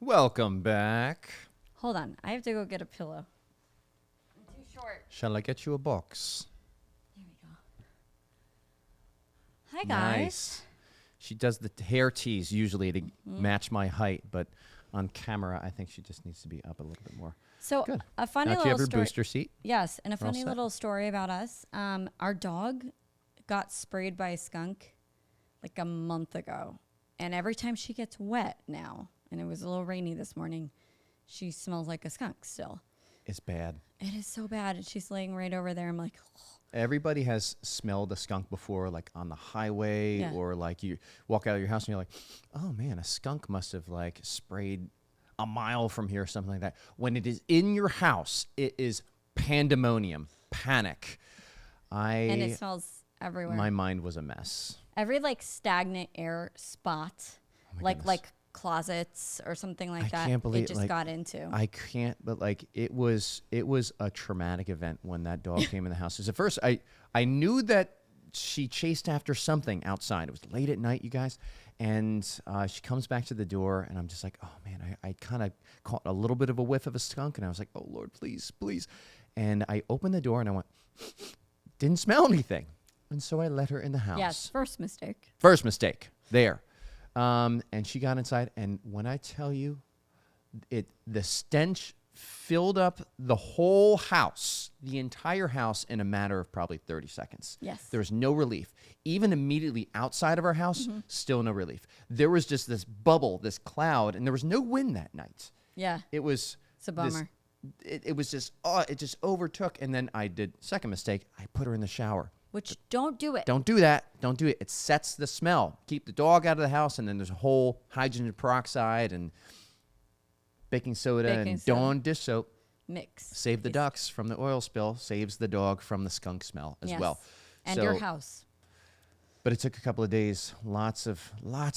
Welcome back. Hold on. I have to go get a pillow. I'm too short. Shall I get you a box? There we go. Hi, guys. Nice. She does the hair tease usually to match my height, but on camera, I think she just needs to be up a little bit more. So Good. a funny Now, do you little have your story. booster seat? Yes, and a We're all funny set. little story about us. Our dog got sprayed by a skunk like a month ago. And every time she gets wet now, and it was a little rainy this morning, she smells like a skunk still. It's bad. It is so bad. And she's laying right over there. I'm like, oh. Everybody has smelled a skunk before, like on the highway, Yeah. or like you walk out of your house and you're like, oh man, a skunk must have like sprayed a mile from here or something like that. When it is in your house, it is pandemonium, panic. And it smells everywhere. My mind was a mess. Every like stagnant air spot, my like goodness. closets or something like I that, can't believe it just like, got into. I can't, but like it was a traumatic event when that dog came in the house. Because at first I knew that she chased after something outside. It was late at night, you guys, and she comes back to the door, and I'm just like, oh man, I kind of caught a little bit of a whiff of a skunk, and I was like, oh Lord, please, please, and I opened the door and I went, didn't smell anything, and so I let her in the house. Yes, first mistake. First mistake there. And she got inside, and when I tell you, the stench filled up the whole house, the entire house, in a matter of probably 30 seconds. Yes. There was no relief. Even immediately outside of our house, still no relief. There was just this bubble, this cloud, and there was no wind that night. Yeah, It was it's a bummer. It was just, it just overtook. And then I did, second mistake, I put her in the shower. Which don't do it. Don't do that. Don't do it. It sets the smell. Keep the dog out of the house, and then there's a whole hydrogen peroxide and baking soda and Dawn dish soap. Mix. Save the ducks from the oil spill. Saves the dog from the skunk smell as Yes. well. And your house. But it took a couple of days. Lots of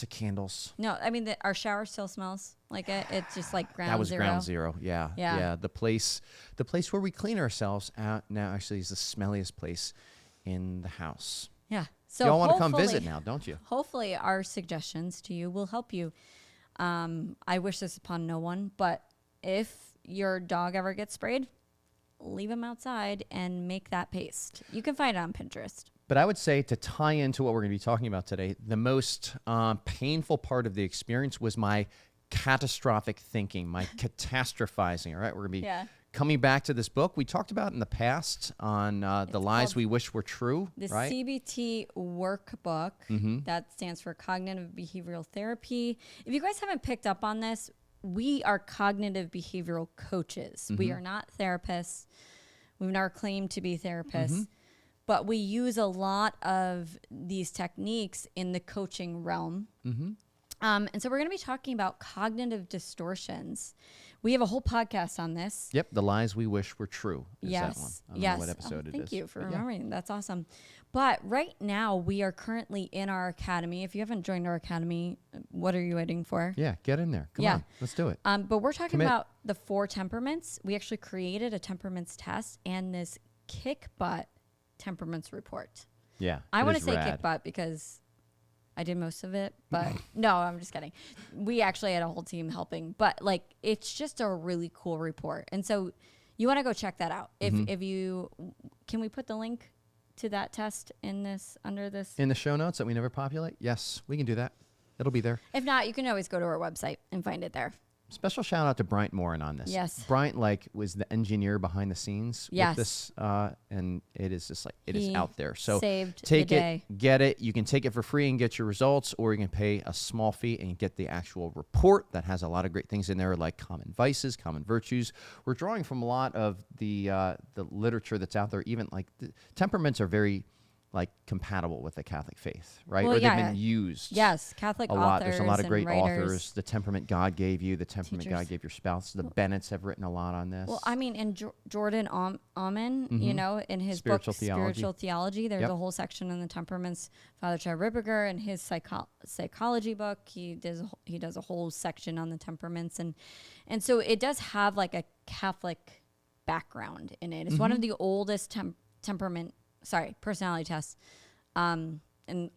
candles. No, I mean our shower still smells like it. It's just like ground That was zero. ground zero. Yeah. Yeah. The place where we clean ourselves out now actually is the smelliest place in the house. Yeah. So Y'all want to come hopefully- visit now, don't you? Hopefully, our suggestions to you will help you. I wish this upon no one, but if your dog ever gets sprayed, leave him outside and make that paste. You can find it on Pinterest. But I would say, to tie into what we're going to be talking about today, the most painful part of the experience was my catastrophic thinking, my catastrophizing. All right, we're going to be coming back to this book we talked about in the past on The Lies We Wish Were True. The right? CBT workbook, that stands for Cognitive Behavioral Therapy. If you guys haven't picked up on this, we are cognitive behavioral coaches. We are not therapists. We've never claimed to be therapists. But we use a lot of these techniques in the coaching realm. And so we're going to be talking about cognitive distortions. We have a whole podcast on this. Yep, The Lies We Wish Were True is Yes. that one. I don't know what episode it is. Thank you for But remembering. That's awesome. But right now, we are currently in our academy. If you haven't joined our academy, what are you waiting for? Yeah, get in there. Come on, let's do it. But we're talking Commit. about the 4 temperaments. We actually created a temperaments test and this kick butt temperaments report. Yeah, I it want is to say rad. kick butt because I did most of it, but no, I'm just kidding. We actually had a whole team helping, but like it's just a really cool report. And so you want to go check that out. If you can, we put the link to that test in this under this In the show notes that we never populate? Yes, we can do that. It'll be there. If not, you can always go to our website and find it there. Special shout out to Bryant Morin on this. Yes. Bryant was the engineer behind the scenes Yes. with this, and it is just it is He out there. So saved take the it, day. get it. You can take it for free and get your results, or you can pay a small fee and get the actual report that has a lot of great things in there, like common vices, common virtues. We're drawing from a lot of the literature that's out there. Even like the temperaments are very compatible with the Catholic faith, right? Well, or yeah. they've been used. Yes, Catholic A authors. lot. There's a lot of and great writers. authors. The temperament God gave you, the temperament Teachers. God gave your spouse. The Bennetts have written a lot on this. Well, I mean, in Jordan Amen, you know, in his Spiritual book Theology. Spiritual Theology, there's Yep. a whole section on the temperaments. Father Chad Ripperger, in his psychology book, he does a whole section on the temperaments, and so it does have like a Catholic background in it. It's one of the oldest personality tests.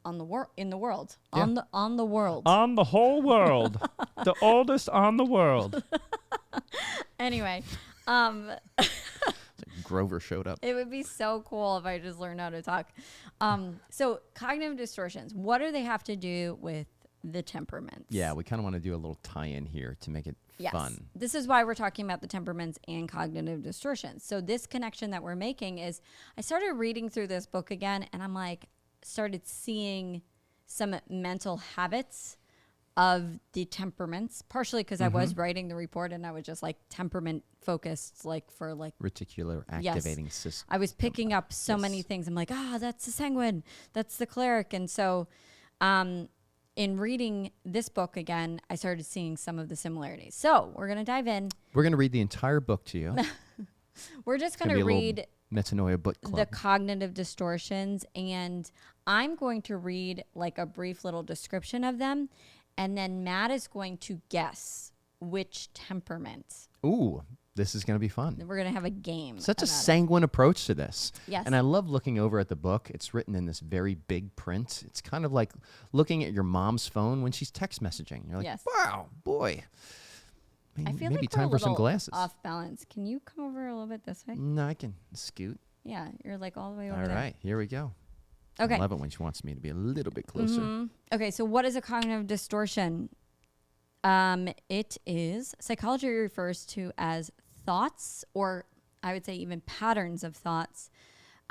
on the world in the world Yeah. on the world. On the whole world. The oldest on the world. Anyway, Grover showed up. it would be so cool if I just learned how to talk. So cognitive distortions, what do they have to do with the temperaments? Yeah, we kind of want to do a little tie-in here to make it fun. This is why we're talking about the temperaments and cognitive distortions. So this connection that we're making is, I started reading through this book again, and I'm like, started seeing some mental habits of the temperaments, partially because I was writing the report and I was just like temperament focused, like for like Reticular activating system. I was picking up so many things. I'm like, that's the sanguine, that's the choleric. And so in reading this book again, I started seeing some of the similarities. So we're going to dive in. We're going to read the entire book to you. We're just going to read Metanoia book club. the cognitive distortions, and I'm going to read like a brief little description of them, and then Matt is going to guess which temperament. Ooh, this is going to be fun. We're going to have a game. Such a about it. sanguine approach to this. Yes. And I love looking over at the book. It's written in this very big print. It's kind of like looking at your mom's phone when she's text messaging. You're like, Yes. wow, boy. I feel maybe like time we're for a some little glasses. off balance. Can you come over a little bit this way? No, I can scoot. Yeah, you're like all the way over All there. right, here we go. Okay. I love it when she wants me to be a little bit closer. Okay, so what is a cognitive distortion? It is, psychology refers to as thoughts, or I would say even patterns of thoughts,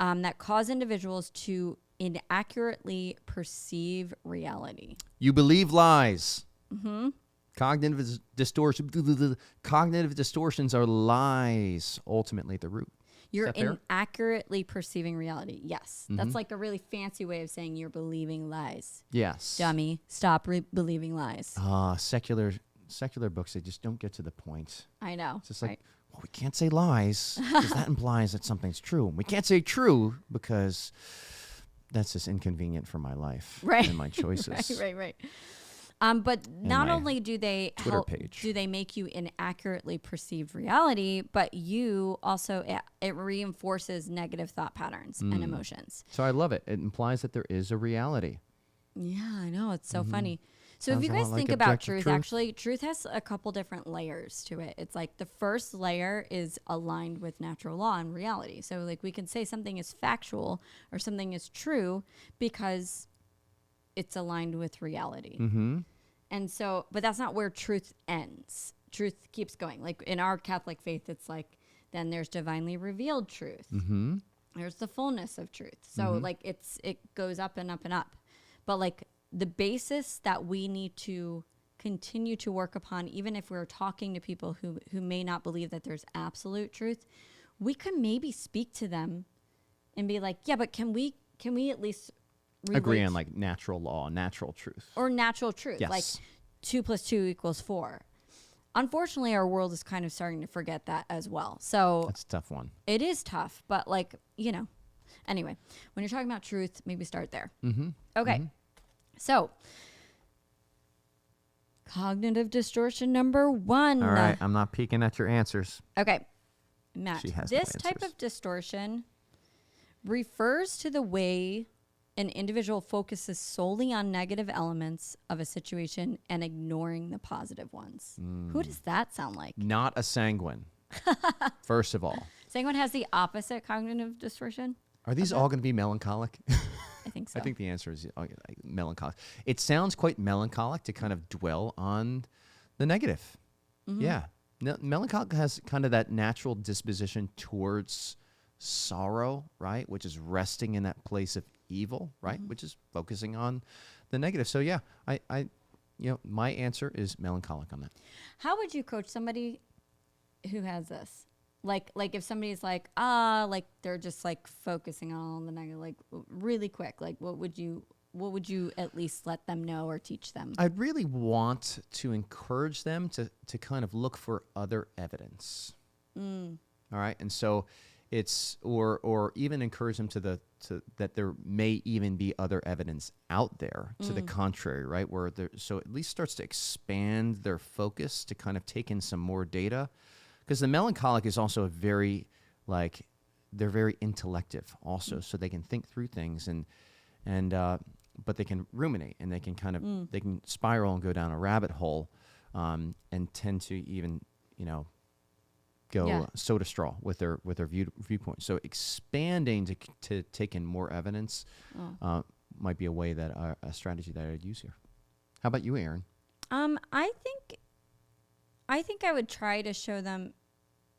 that cause individuals to inaccurately perceive reality. You believe lies. Cognitive distortions are lies, ultimately at the root. You're that fair? inaccurately perceiving reality. Yes. That's like a really fancy way of saying you're believing lies. Yes. Dummy, stop believing lies. Secular books, they just don't get to the point. I know. It's just like, right? well, we can't say lies because that implies that something's true. And we can't say true because that's just inconvenient for my life Right. and my choices. Right. But not my only do they Twitter help, page. do they make you inaccurately perceive reality, but you also, it reinforces negative thought patterns and emotions. So I love it. It implies that there is a reality. Yeah, I know. It's so funny. So Sounds if you a lot guys like think about objective truth, truth. actually, truth has a couple different layers to it. It's like the first layer is aligned with natural law and reality. So like we can say something is factual or something is true because it's aligned with reality. And so, but that's not where truth ends. Truth keeps going. Like in our Catholic faith, it's like, then there's divinely revealed truth. There's the fullness of truth. So like it goes up and up and up. But like the basis that we need to continue to work upon, even if we're talking to people who may not believe that there's absolute truth, we can maybe speak to them and be like, yeah, but can we at least Agree relate on like natural law, natural truth. or natural truth? Yes. Like 2 + 2 = 4. Unfortunately, our world is kind of starting to forget that as well. So That's a tough one. it is tough, but like, anyway, when you're talking about truth, maybe start there. Okay. So cognitive distortion number 1. All right, I'm not peeking at your answers. Okay. Matt, She has no this type answers. of distortion refers to the way an individual focuses solely on negative elements of a situation and ignoring the positive ones. Who does that sound like? Not a sanguine, first of all. Sanguine has the opposite cognitive distortion? Are these all going to be melancholic? I think so. I think the answer is melancholic. It sounds quite melancholic to kind of dwell on the negative. Yeah. Melancholic has kind of that natural disposition towards sorrow, right? Which is resting in that place of evil, right? Which is focusing on the negative. So yeah, I my answer is melancholic on that. How would you coach somebody who has this? Like if somebody's like, like they're just like focusing on all the negative, like really quick, like what would you at least let them know or teach them? I'd really want to encourage them to kind of look for other evidence. All right. And so it's, or even encourage them to that there may even be other evidence out there to the contrary, right? So at least starts to expand their focus to kind of take in some more data. Because the melancholic is also they're very intellective also, so they can think through things. And but they can ruminate and they can kind of they can spiral and go down a rabbit hole, and tend to even go soda straw with their viewpoint. So expanding to take in more evidence might be a way that a strategy that I'd use here. How about you, Aaron? I think I would try to show them.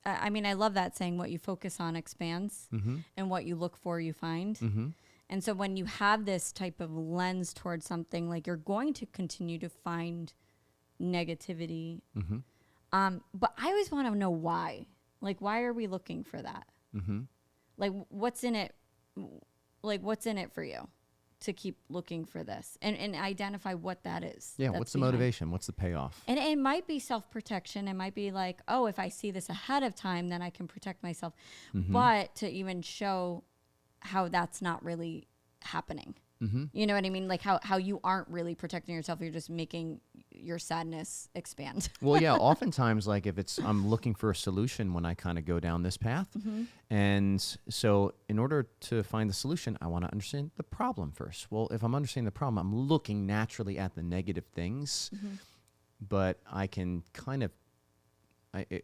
I mean, I love that saying, "What you focus on expands, and what you look for, you find." Mm-hmm. And so when you have this type of lens towards something, like you're going to continue to find negativity. Mm-hmm. But I always want to know why. Like, why are we looking for that? Mm-hmm. Like, what's in it? Like, what's in it for you to keep looking for this and identify what that is? Yeah. What's the motivation? What's the payoff? And it might be self-protection. It might be like, oh, if I see this ahead of time, then I can protect myself. Mm-hmm. But to even show how that's not really happening. Mm-hmm. You know what I mean? Like how you aren't really protecting yourself. You're just making your sadness expand. Well, yeah, oftentimes, like if I'm looking for a solution when I kind of go down this path. Mm-hmm. And so in order to find the solution, I want to understand the problem first. Well, if I'm understanding the problem, I'm looking naturally at the negative things, but I can kind of,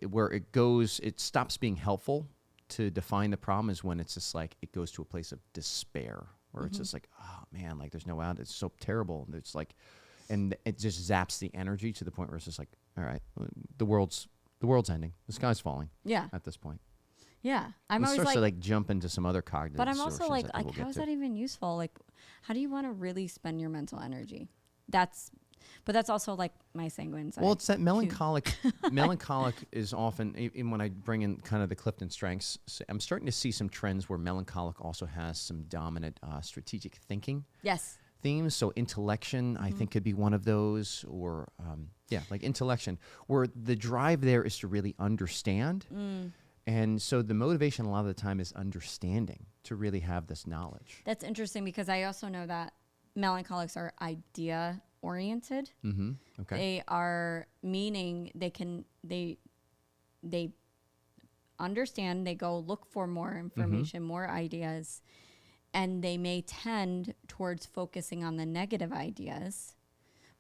where it stops being helpful to define the problem is when it's just like, it goes to a place of despair. Where it's just like, oh man, like there's no out. It's so terrible. And it's like, and it just zaps the energy to the point where it's just like, all right, the world's ending. The sky's falling. Yeah. At this point. Yeah. I'm It always starts like, to like jump into some other cognitive. but I'm also distortions like, we'll how get is to. that even useful? Like, how do you want to really spend your mental energy? But that's also like my sanguine side. Well, it's that melancholic. Melancholic is often, even when I bring in kind of the Clifton strengths, I'm starting to see some trends where melancholic also has some dominant strategic thinking Yes. themes. So intellection, I think, could be one of those, or like intellection, where the drive there is to really understand. And so the motivation a lot of the time is understanding, to really have this knowledge. That's interesting because I also know that melancholics are idea oriented. Mm-hmm. Okay. They are meaning they understand, they go look for more information, more ideas, and they may tend towards focusing on the negative ideas.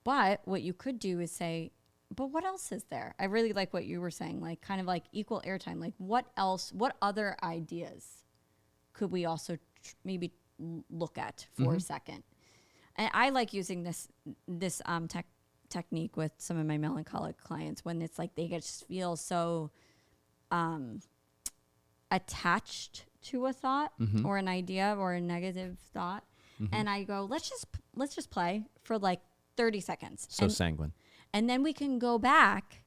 But what you could do is say, but what else is there? I really like what you were saying, like kind of like equal airtime. Like what other ideas could we also maybe look at for a second? And I like using this technique with some of my melancholic clients when it's like they just feel so attached to a thought or an idea or a negative thought, and I go, let's just play for like 30 seconds. So sanguine. And then we can go back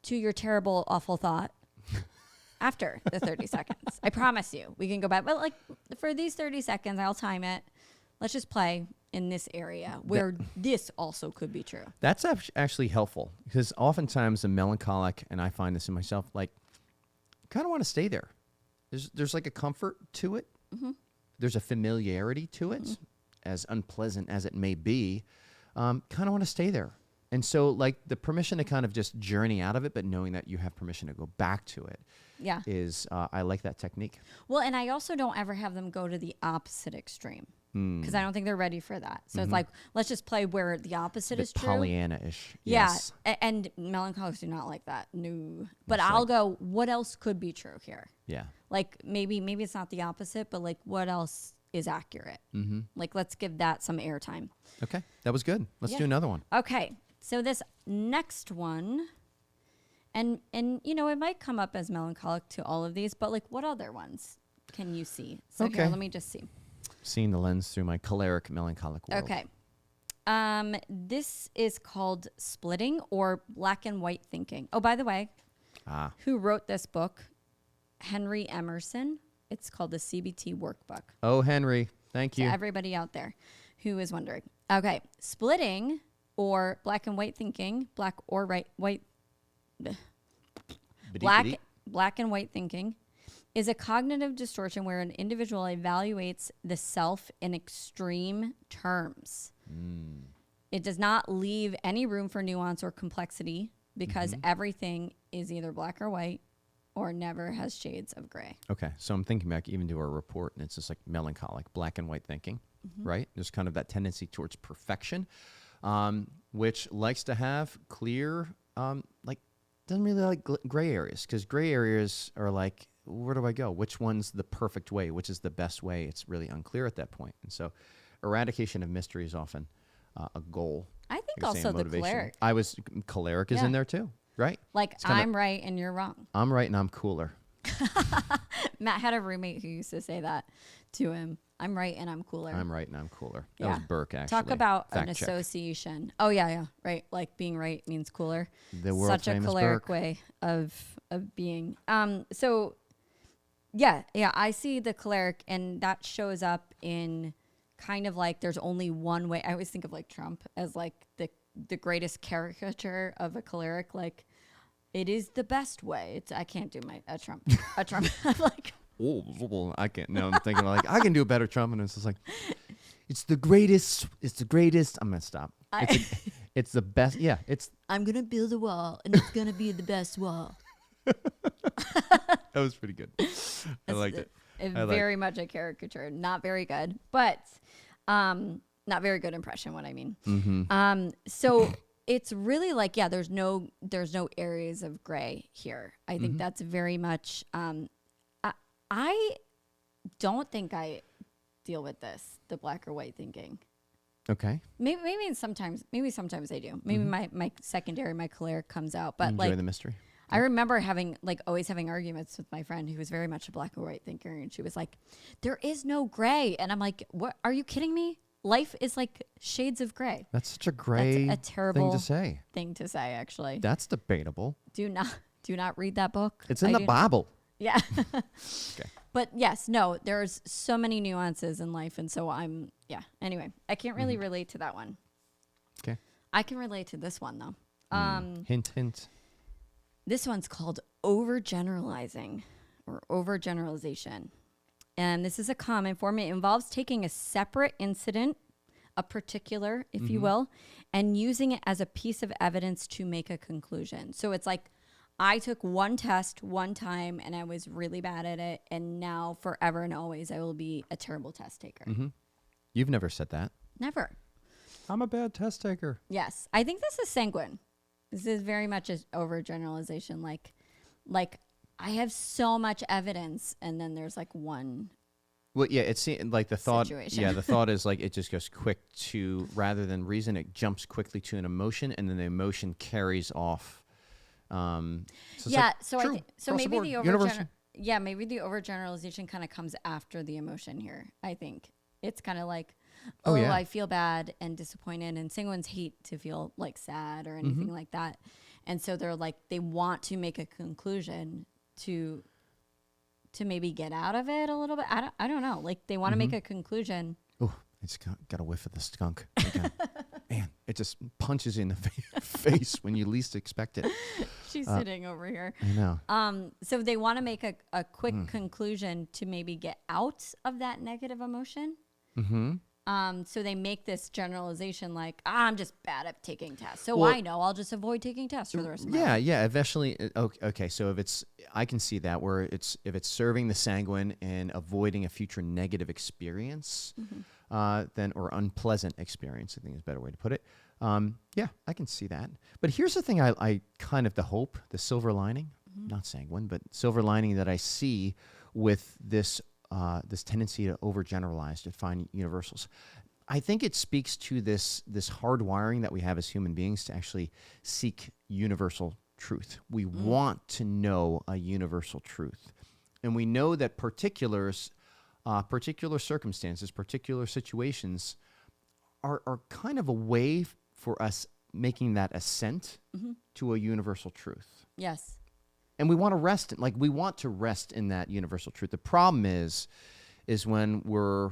to your terrible, awful thought after the 30 seconds. I promise you, we can go back. But like for these 30 seconds, I'll time it. Let's just play in this area where this also could be true. That's actually helpful because oftentimes the melancholic, and I find this in myself, like kind of want to stay there. There's like a comfort to it. There's a familiarity to it, as unpleasant as it may be. Kind of want to stay there. And so like the permission to kind of just journey out of it, but knowing that you have permission to go back to it is, I like that technique. Well, and I also don't ever have them go to the opposite extreme. Because I don't think they're ready for that. So it's like, let's just play where the opposite is true. Pollyanna-ish. Yeah. Yes. And melancholics do not like that. No. But I'll go, what else could be true here? Yeah. Like maybe it's not the opposite, but like what else is accurate? Like let's give that some airtime. Okay. That was good. Let's do another one. Okay. So this next one, and you know, it might come up as melancholic to all of these, but like what other ones can you see? So here, let me just see. Seeing the lens through my choleric melancholic world. Okay. This is called splitting or black and white thinking. Oh, by the way, who wrote this book? Henry Emerson. It's called the CBT Workbook. Oh, Henry. Thank you. To everybody out there who is wondering. Okay. Splitting or black and white thinking, black and white thinking is a cognitive distortion where an individual evaluates the self in extreme terms. It does not leave any room for nuance or complexity because everything is either black or white or never has shades of gray. Okay, so I'm thinking back even to our report, and it's just like melancholic, black and white thinking. right? There's kind of that tendency towards perfection, which likes to have clear, doesn't really like gray areas, because gray areas are like, where do I go? Which one's the perfect way? Which is the best way? It's really unclear at that point. And so eradication of mystery is often a goal. I think You're saying also the motivation. choleric. Choleric is Yeah. in there too, right? Like, I'm right and you're wrong. I'm right and I'm cooler. Matt had a roommate who used to say that to him. I'm right and I'm cooler. I'm right and I'm cooler. That Yeah. was Burke, actually. Talk about Fact an check. association. Oh, yeah. Right. Like being right means cooler. The world Such a famous choleric Burke. way of being. So, yeah, I see the choleric, and that shows up in kind of like there's only one way. I always think of like Trump as like the greatest caricature of a choleric. Like, it is the best way. I can't do a Trump. I'm like, Oh, I can't. No, I'm thinking like, I can do a better Trump. And it's just like, it's the greatest. It's the greatest. I'm going to stop. It's the best. Yeah, I'm going to build a wall, and it's going to be the best wall. that was pretty good. I liked it. Very much a caricature. Not very good, but not very good impression, what I mean. Mm-hmm. So it's really like, yeah, there's no areas of gray here. I think that's very much, I don't think I deal with this, the black or white thinking. Okay. Maybe sometimes I do. Maybe my secondary, my choleric comes out, but Enjoy like the mystery. I remember always having arguments with my friend who was very much a black or white thinker, and she was like, there is no gray. And I'm like, what? Are you kidding me? Life is like shades of gray. That's such a gray That's a terrible thing to say. Actually. That's debatable. Do not read that book. It's in the Bible. Yeah. Okay. But yes, no, there's so many nuances in life. And so anyway, I can't really relate to that one. Okay. I can relate to this one though. Hint, hint. This one's called overgeneralizing or overgeneralization. And this is a common form. It involves taking a separate incident, a particular, if you will, and using it as a piece of evidence to make a conclusion. So it's like, I took one test one time and I was really bad at it. And now forever and always, I will be a terrible test taker. You've never said that. Never. I'm a bad test taker. Yes. I think this is sanguine. This is very much an overgeneralization. Like I have so much evidence, and then there's like one. Well, yeah, it's like the thought. Situation. Yeah, the thought is like it just goes quick to, rather than reason, it jumps quickly to an emotion, and then the emotion carries off. So Yeah, it's so like, I true, think so. across the Maybe board, the universal. maybe the overgeneralization kind of comes after the emotion here. I think it's kind of like, Oh, yeah. I feel bad and disappointed, and sanguines hate to feel like sad or anything like that, and so they're like they want to make a conclusion to maybe get out of it a little bit. I don't know. Like they want to make a conclusion. Oh, I just got a whiff of the skunk. Again. Man, it just punches you in the face when you least expect it. She's sitting over here. I know. So they want to make a quick conclusion to maybe get out of that negative emotion. So they make this generalization like, I'm just bad at taking tests. So Well, I know I'll just avoid taking tests for the rest of my life. Yeah. Eventually, okay. So I can see that where if it's serving the sanguine and avoiding a future negative experience, then or unpleasant experience, I think is a better way to put it. Yeah, I can see that. But here's the thing: I kind of the silver lining, not sanguine, but silver lining that I see with this tendency to overgeneralize, to find universals. I think it speaks to this hardwiring that we have as human beings to actually seek universal truth. We want to know a universal truth. And we know that particular circumstances, particular situations are kind of a way for us making that ascent to a universal truth. Yes. And we want to rest in that universal truth. The problem is when we're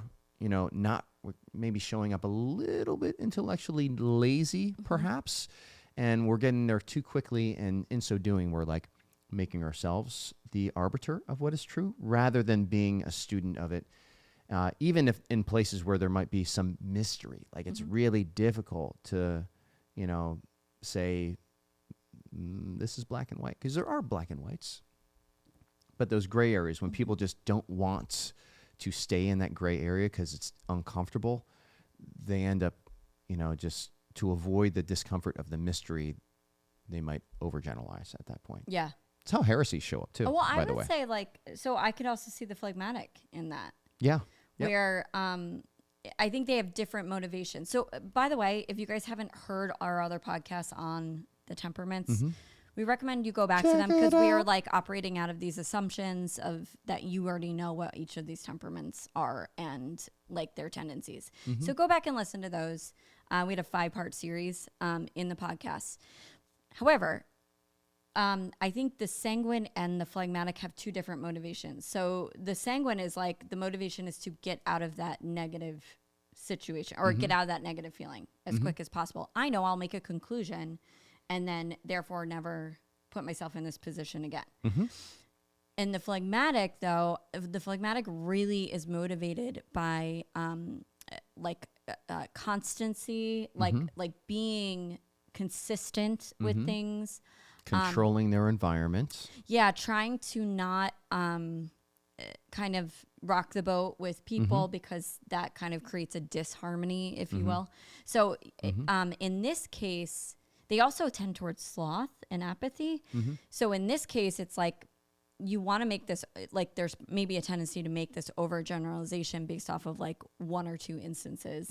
maybe showing up a little bit intellectually lazy, perhaps, and we're getting there too quickly, and in so doing, we're like making ourselves the arbiter of what is true, rather than being a student of it. Even if in places where there might be some mystery, like it's really difficult to, say, this is black and white, because there are black and whites. But those gray areas, when people just don't want to stay in that gray area because it's uncomfortable, they end up, just to avoid the discomfort of the mystery, they might overgeneralize at that point. Yeah. It's how heresies show up too. Well, by the way. I would say so I could also see the phlegmatic in that. Yeah. Yep. Where I think they have different motivations. So, by the way, if you guys haven't heard our other podcasts on the temperaments, we recommend you go back to them because we are like operating out of these assumptions of that you already know what each of these temperaments are and like their tendencies. So go back and listen to those. We had a 5-part series in the podcast. However, I think the sanguine and the phlegmatic have 2 different motivations. So the sanguine is like the motivation is to get out of that negative situation or get out of that negative feeling as quick as possible. I know I'll make a conclusion and then therefore never put myself in this position again. And the phlegmatic, though, the phlegmatic really is motivated by constancy, like being consistent with things. Controlling their environment. Yeah, trying to not kind of rock the boat with people because that kind of creates a disharmony, if you will. So in this case, they also tend towards sloth and apathy. So in this case, it's like you want to make this, like there's maybe a tendency to make this overgeneralization based off of like 1 or 2 instances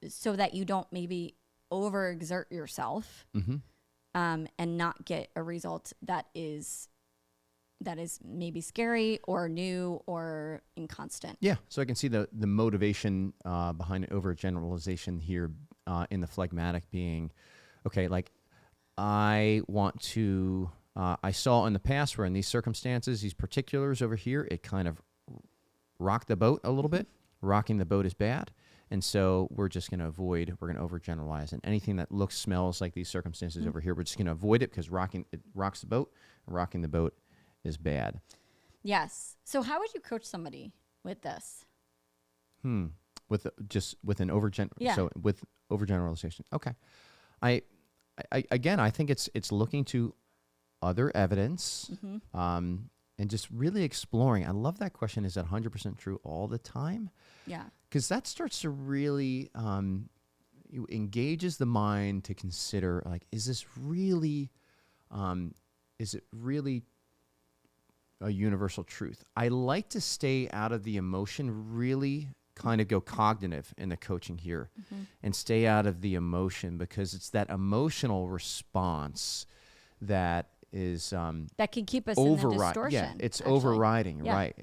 so that you don't maybe overexert yourself and not get a result that is maybe scary or new or inconstant. Yeah, so I can see the motivation behind overgeneralization here in the phlegmatic being, okay, like I want to, I saw in the past where in these circumstances, these particulars over here, it kind of rocked the boat a little bit. Rocking the boat is bad. And so we're just going to avoid, we're going to overgeneralize. And anything that looks, smells like these circumstances over here, we're just going to avoid it because it rocks the boat. And rocking the boat is bad. Yes. So how would you coach somebody with this? With an overgeneralization. Okay. I again, I think it's looking to other evidence and just really exploring. I love that question. Is that 100% true all the time? Yeah. Because that starts to really engages the mind to consider, like, is it really a universal truth? I like to stay out of the emotion, really kind of go cognitive in the coaching here and stay out of the emotion because it's that emotional response that is that can keep us in the distortion. Yeah, it's actually. overriding, right?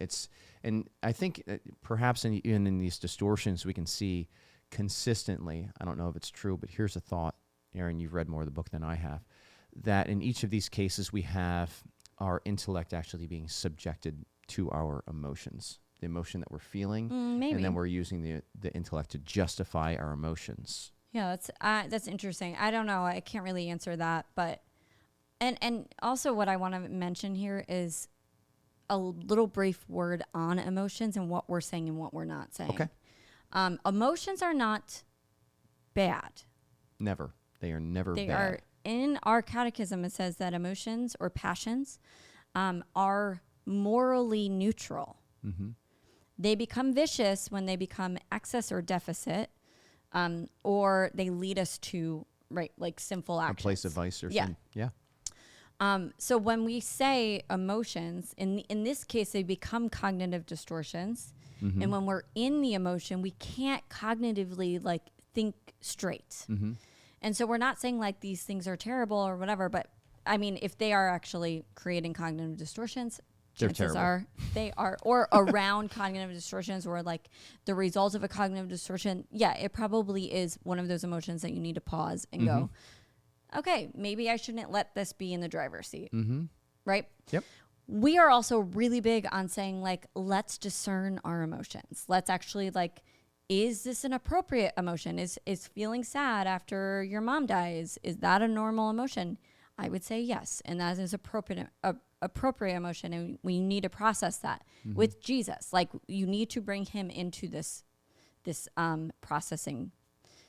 And I think perhaps even in these distortions we can see consistently, I don't know if it's true, but here's a thought, Aaron, you've read more of the book than I have, that in each of these cases we have our intellect actually being subjected to our emotions, the emotion that we're feeling, maybe. And then we're using the intellect to justify our emotions. Yeah, that's interesting. I don't know. I can't really answer that, but and also what I want to mention here is a little brief word on emotions and what we're saying and what we're not saying. Okay. Emotions are not bad. Never. They are never bad. They are, in our catechism, it says that emotions or passions are morally neutral. They become vicious when they become excess or deficit, or they lead us to, like sinful actions. A place of vice or something. Yeah. So when we say emotions, in this case, they become cognitive distortions. And when we're in the emotion, we can't cognitively like think straight. And so we're not saying like these things are terrible or whatever, but I mean, if they are actually creating cognitive distortions, chances are they are, or around cognitive distortions or like the result of a cognitive distortion. Yeah, it probably is one of those emotions that you need to pause and go, okay, maybe I shouldn't let this be in the driver's seat. Right? Yep. We are also really big on saying like, let's discern our emotions. Let's actually like, is this an appropriate emotion? Is feeling sad after your mom dies, is that a normal emotion? I would say yes. And that is appropriate emotion. And we need to process that with Jesus. Like you need to bring him into this processing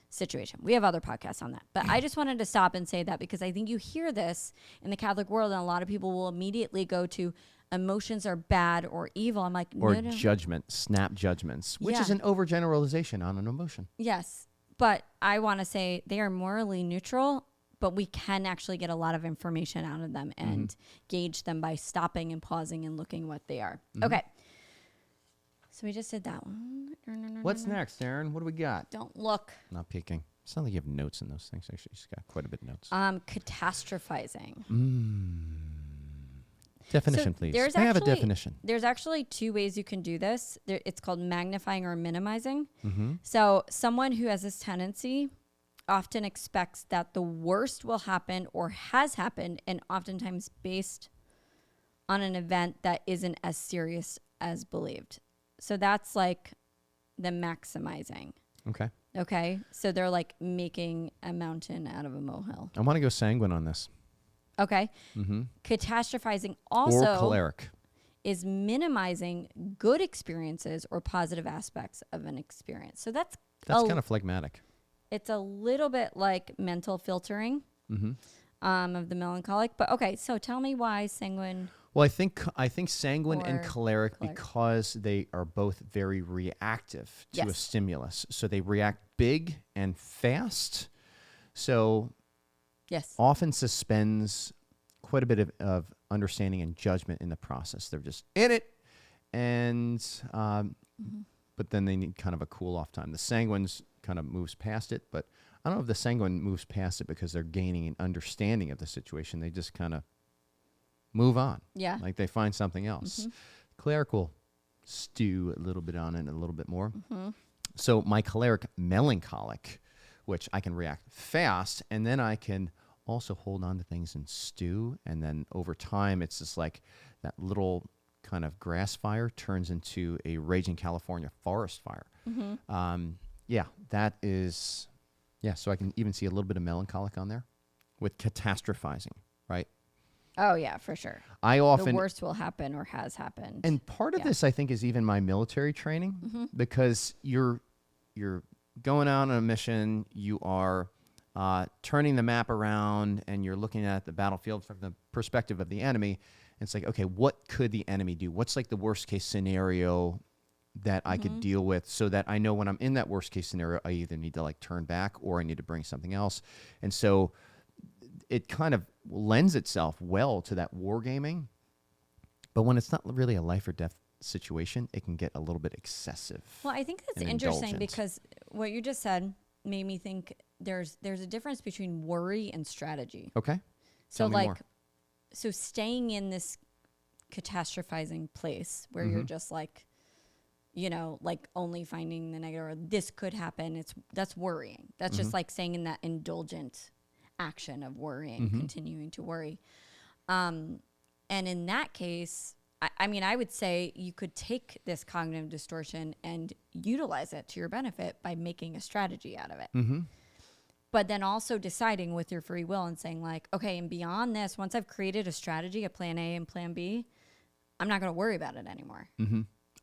situation. We have other podcasts on that, but I just wanted to stop and say that because I think you hear this in the Catholic world and a lot of people will immediately go to, emotions are bad or evil. I'm like, Or no. judgment, snap judgments, which is Yeah. an overgeneralization on an emotion. Yes. But I want to say they are morally neutral, but we can actually get a lot of information out of them and gauge them by stopping and pausing and looking what they are. Okay. So we just did that one. What's next, Aaron? What do we got? Don't look. Not peeking. It's not like you have notes in those things. Actually, she's got quite a bit of notes. Catastrophizing. Definition, So please. there's I have a actually- definition. There's actually two ways you can do this. It's called magnifying or minimizing. Mm-hmm. So someone who has this tendency often expects that the worst will happen or has happened, and oftentimes based on an event that isn't as serious as believed. So that's like the maximizing. Okay. Okay. So they're like making a mountain out of a molehill. I want to go sanguine on this. Okay. Mm-hmm. Catastrophizing Or also choleric. is minimizing good experiences or positive aspects of an experience. So that's Kind of phlegmatic. it's a little bit like mental filtering of the melancholic. But okay, so tell me why sanguine. Well, I think sanguine and Or choleric choleric. because they are both very reactive to a Yes. stimulus. So they react big and fast. So Yes. often suspends quite a bit of understanding and judgment in the process. They're just in it, and but then they need kind of a cool off time. The sanguines kind of moves past it, but I don't know if the sanguine moves past it because they're gaining an understanding of the situation. They just kind of move on. Yeah. Like they find something else. Choleric will stew a little bit on it, a little bit more. So my choleric melancholic, which I can react fast, and then I can also hold on to things and stew. And then over time, it's just like that little kind of grass fire turns into a raging California forest fire. Yeah, that is, yeah. So I can even see a little bit of melancholic on there with catastrophizing, right? Oh yeah, for sure. I often, The worst will happen or has happened. and part of Yeah. this I think is even my military training because you're going out on a mission, you are turning the map around and you're looking at the battlefield from the perspective of the enemy. It's like, okay, what could the enemy do? What's like the worst case scenario that I could deal with so that I know when I'm in that worst case scenario, I either need to like turn back or I need to bring something else. And so it kind of lends itself well to that wargaming. But when it's not really a life or death situation, it can get a little bit excessive. Well, I think that's and interesting indulgent. because what you just said made me think there's a difference between worry and strategy. Okay. So Tell me like more. so staying in this catastrophizing place where you're just like, you know, like only finding the negative or this could happen, that's worrying. That's just like staying in that indulgent action of worrying, continuing to worry. And in that case, I mean, I would say you could take this cognitive distortion and utilize it to your benefit by making a strategy out of it. But then also deciding with your free will and saying like, okay, and beyond this, once I've created a strategy, a plan A and plan B, I'm not going to worry about it anymore.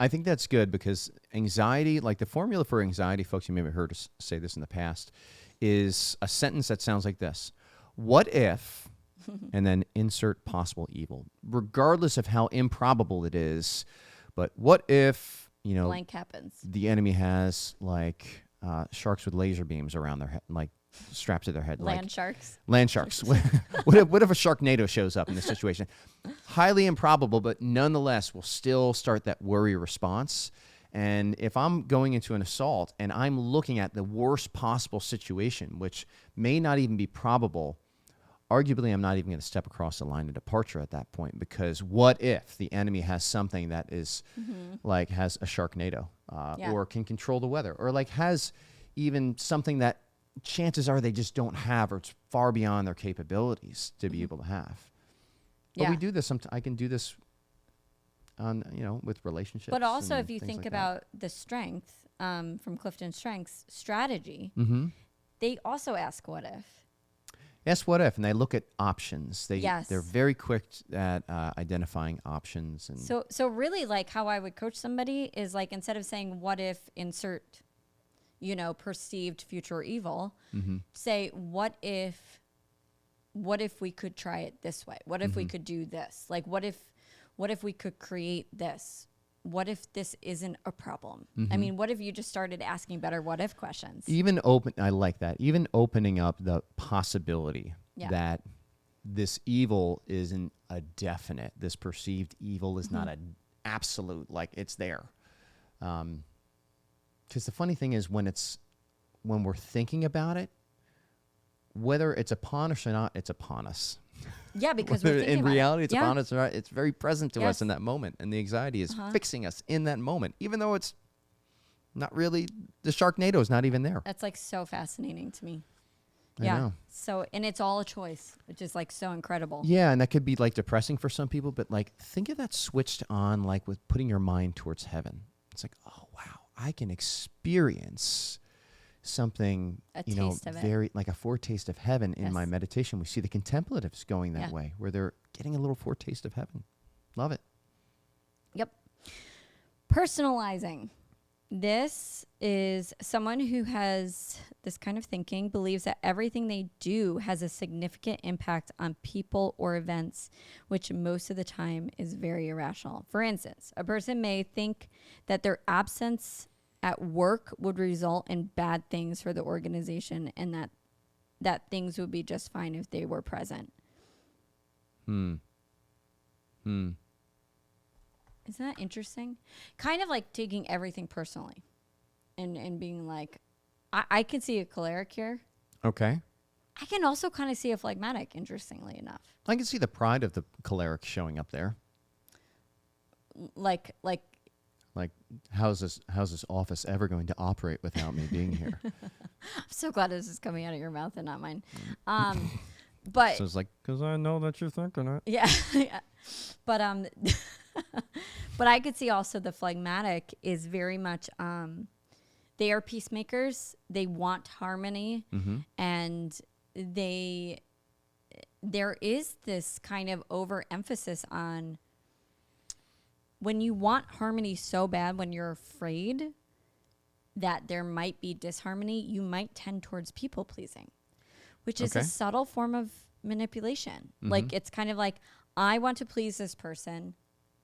I think that's good because anxiety, like the formula for anxiety, folks, you may have heard us say this in the past, is a sentence that sounds like this. What if, and then insert possible evil, regardless of how improbable it is. But what if, you know, Blank happens. the enemy has like sharks with laser beams around their head, like strapped to their head. Land like, sharks. Land sharks. What if a Sharknado shows up in this situation? Highly improbable, but nonetheless will still start that worry response. And if I'm going into an assault and I'm looking at the worst possible situation, which may not even be probable, arguably I'm not even going to step across the line of departure at that point, because what if the enemy has something that is like has a Sharknado or can control the weather or like has even something that chances are they just don't have or it's far beyond their capabilities to be able to have. But we do this. I can do this on, you know, with relationships. But also and if you things think like about the strength from Clifton's Strengths strategy, that. they also ask what if. Yes, what if? And they look at options. Yes. They're very quick at identifying options. And So really like how I would coach somebody is like instead of saying what if insert, you know, perceived future evil, say what if we could try it this way? What if we could do this? Like what if what if we could create this? What if this isn't a problem? I mean, what if you just started asking better what if questions? I like that. Even opening up the possibility that this evil isn't a definite, this perceived evil is not an absolute, like it's there. Because the funny thing is when we're thinking about it, whether it's upon us or not, it's upon us. Yeah, because we're thinking in about reality, it. it's upon us or not. It's very present to us Yes. in that moment. And the anxiety is fixing us in that moment, even though it's not really, the Sharknado is not even there. That's like so fascinating to me. I know. So, and it's all a choice, which is like so incredible. Yeah, and that could be like depressing for some people, but like think of that switched on, like with putting your mind towards heaven. It's like, oh wow, I can experience something, taste of it. very like a foretaste of heaven in Yes. my meditation. We see the contemplatives going that way, where they're getting a little foretaste of heaven. Love it. Yep. Personalizing. This is someone who has this kind of thinking, believes that everything they do has a significant impact on people or events, which most of the time is very irrational. For instance, a person may think that their absence at work would result in bad things for the organization and that things would be just fine if they were present. Isn't that interesting? Kind of like taking everything personally and being like, I can see a choleric here. Okay. I can also kind of see a phlegmatic, interestingly enough. I can see the pride of the choleric showing up there. Like How's this office ever going to operate without me being here? I'm so glad this is coming out of your mouth and not mine. But So it's like, Because I know that you're thinking it. yeah, yeah. But but I could see also the phlegmatic is very much they are peacemakers. They want harmony, and there is this kind of overemphasis on when you want harmony so bad, when you're afraid that there might be disharmony, you might tend towards people pleasing, which is a subtle form of manipulation. Like it's kind of like, I want to please this person,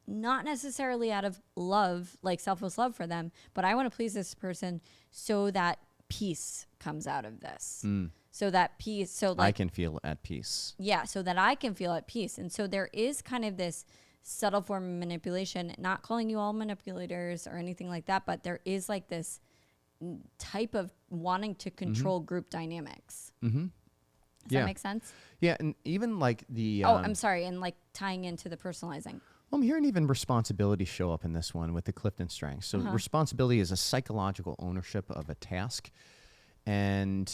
not necessarily out of love, like selfless love for them, but I want to please this person so that peace comes out of this. So that peace, so like I can feel at peace. yeah, so that I can feel at peace. And so there is kind of this subtle form of manipulation, not calling you all manipulators or anything like that, but there is like this type of wanting to control group dynamics. Does that make sense? Yeah, and even like the... I'm sorry, and like tying into the personalizing. I'm hearing even responsibility show up in this one with the Clifton strengths. So responsibility is a psychological ownership of a task, and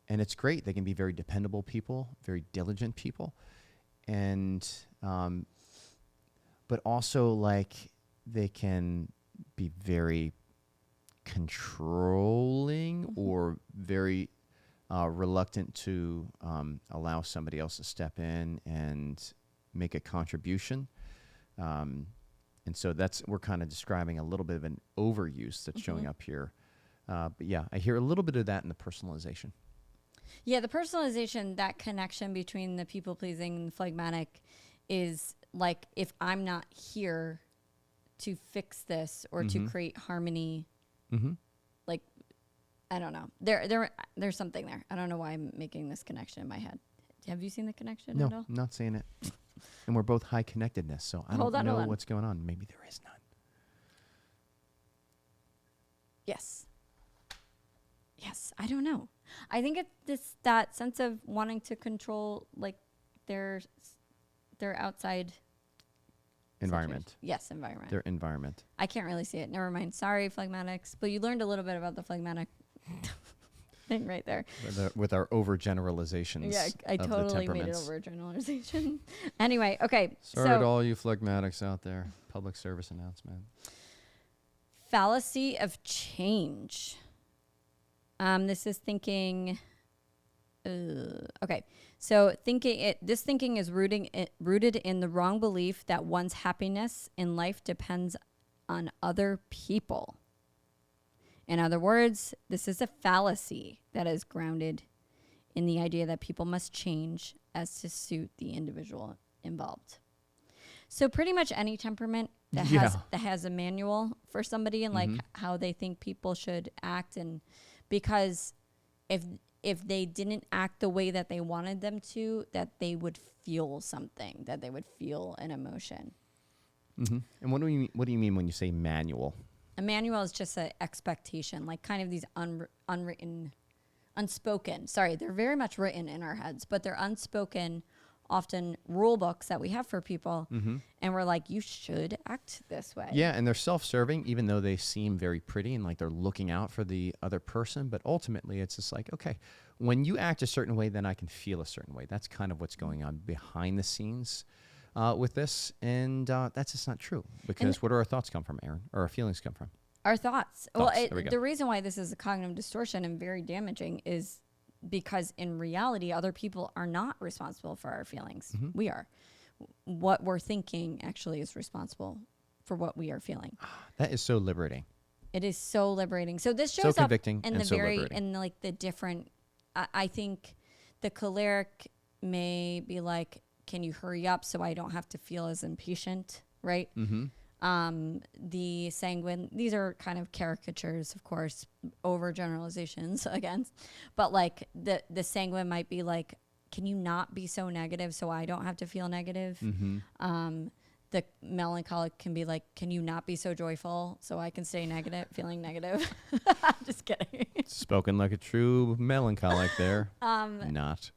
it's great. They can be very dependable people, very diligent people, and but also like they can be very controlling or very reluctant to allow somebody else to step in and make a contribution. And so we're kind of describing a little bit of an overuse that's showing up here. But yeah, I hear a little bit of that in the personalization. Yeah, the personalization, that connection between the people pleasing and the phlegmatic is like, if I'm not here to fix this or to create harmony, like, I don't know. There's something there. I don't know why I'm making this connection in my head. Have you seen the connection at all? No, I'm not saying it. And we're both high connectedness, so I don't know what's going on. Maybe there is none. Yes. Yes, I don't know. I think it's that sense of wanting to control like their outside Environment. Yes, environment. Their environment. I can't really see it. Never mind. Sorry, phlegmatics. But you learned a little bit about the phlegmatic thing right there. With our overgeneralizations. Yeah, I of totally the made it temperaments. overgeneralization. Anyway, okay. Sorry to all you phlegmatics out there. Public service announcement. Fallacy of change. This is thinking. Okay, so this thinking is rooted in the wrong belief that one's happiness in life depends on other people. In other words, this is a fallacy that is grounded in the idea that people must change as to suit the individual involved. So pretty much any temperament that has a manual for somebody and like how they think people should act, and because if they didn't act the way that they wanted them to, that they would feel something, that they would feel an emotion. And what do you mean when you say manual? A manual is just an expectation, like kind of these unspoken. Sorry, they're very much written in our heads, but they're unspoken, often rule books that we have for people. And we're like, you should act this way. Yeah, and they're self-serving, even though they seem very pretty and like they're looking out for the other person. But ultimately, it's just like, okay, when you act a certain way, then I can feel a certain way. That's kind of what's going on behind the scenes with this. And that's just not true. Because where do our thoughts come from, Aaron? Or our feelings come from? Our thoughts. Well, the reason why this is a cognitive distortion and very damaging is because in reality, other people are not responsible for our feelings. We are. What we're thinking actually is responsible for what we are feeling. That is so liberating. It is so liberating. So this shows So up convicting in and the so very, liberating. in like the different, I think the choleric may be like, can you hurry up so I don't have to feel as impatient, right? The sanguine, these are kind of caricatures, of course, overgeneralizations again, but like the sanguine might be like, can you not be so negative so I don't have to feel negative? The melancholic can be like, can you not be so joyful so I can stay negative, feeling negative? Just kidding. Spoken like a true melancholic there. Not.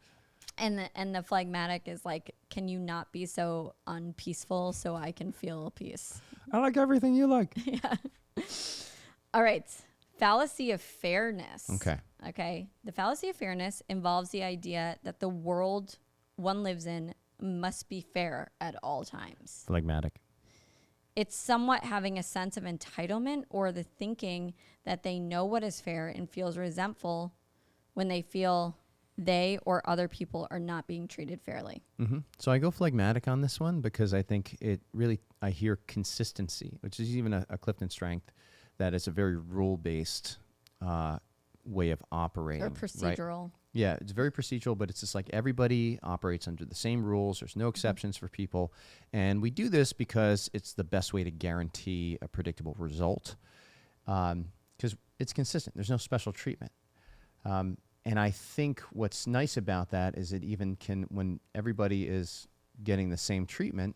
And the phlegmatic is like, can you not be so unpeaceful so I can feel peace? I like everything you like. Yeah. All right. Fallacy of fairness. Okay. The fallacy of fairness involves the idea that the world one lives in must be fair at all times. Phlegmatic. It's somewhat having a sense of entitlement or the thinking that they know what is fair and feels resentful when they feel they or other people are not being treated fairly. So I go phlegmatic on this one because I think I hear consistency, which is even a Clifton strength, that is a very rule-based way of operating. Or procedural. Right? Yeah, it's very procedural, but it's just like everybody operates under the same rules. There's no exceptions for people. And we do this because it's the best way to guarantee a predictable result because it's consistent. There's no special treatment. And I think what's nice about that is it even can, when everybody is getting the same treatment,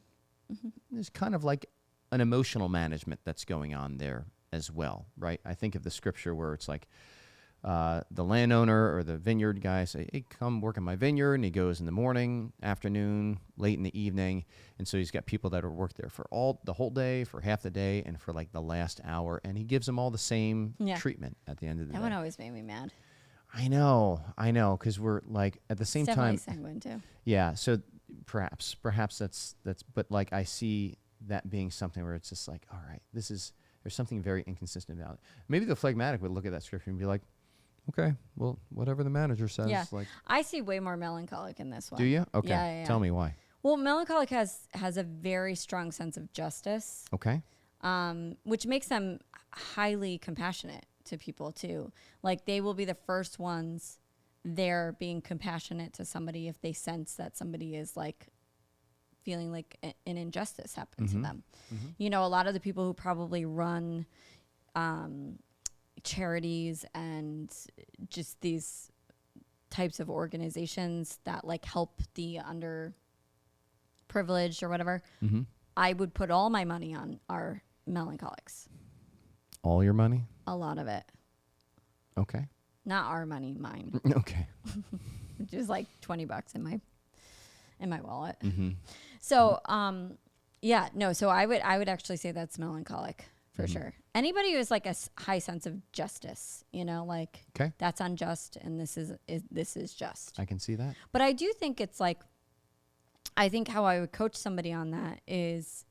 there's kind of like an emotional management that's going on there as well, right? I think of the scripture where it's like the landowner or the vineyard guy say, hey, come work in my vineyard. And he goes in the morning, afternoon, late in the evening. And so he's got people that are work there for the whole day, for half the day, and for like the last hour. And he gives them all the same treatment at the end of the day. That one always made me mad. I know, because we're like at the same time. Sanguine too. Yeah, so perhaps that's, but like I see that being something where it's just like, all right, there's something very inconsistent about it. Maybe the phlegmatic would look at that scripture and be like, okay, well, whatever the manager says. Yeah, like, I see way more melancholic in this one. do you? Okay, Yeah. Tell me why. Well, melancholic has a very strong sense of justice. Okay. Which makes them highly compassionate to people too. Like they will be the first ones there being compassionate to somebody if they sense that somebody is like feeling like an injustice happened to them. You know, a lot of the people who probably run charities and just these types of organizations that like help the underprivileged or whatever, I would put all my money on our melancholics. All your money? A lot of it. Okay. Not our money, mine. Okay. Which is like $20 in my wallet. So, so I would actually say that's melancholic for sure. Anybody who has like a high sense of justice, you know, like that's unjust and this is just. I can see that. But I do think it's like, I think how I would coach somebody on that is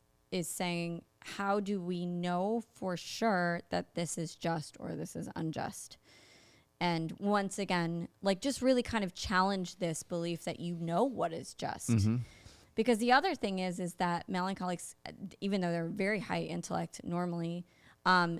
saying, how do we know for sure that this is just or this is unjust? And once again, like just really kind of challenge this belief that you know what is just. Because the other thing is that melancholics, even though they're very high intellect normally,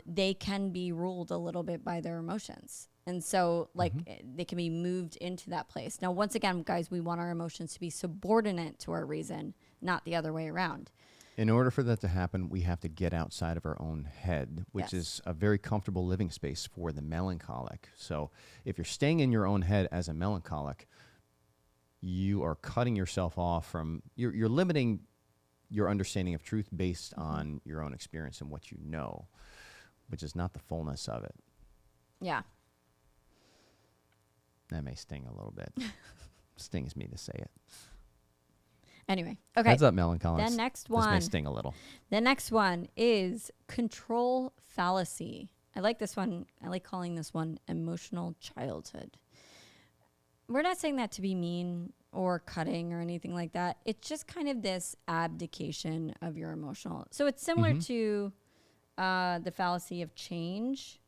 they can be ruled a little bit by their emotions. And so like they can be moved into that place. Now, once again, guys, we want our emotions to be subordinate to our reason, not the other way around. In order for that to happen, we have to get outside of our own head, which is a very comfortable living space for the melancholic. So if you're staying in your own head as a melancholic, you are cutting yourself off from, you're limiting your understanding of truth based on your own experience and what you know, which is not the fullness of it. Yeah. That may sting a little bit. Stings me to say it. Anyway, okay. Heads up, melancholics. The next This one. may sting a little. The next one is control fallacy. I like this one. I like calling this one emotional childhood. We're not saying that to be mean or cutting or anything like that. It's just kind of this abdication of your emotional. So it's similar to the fallacy of change,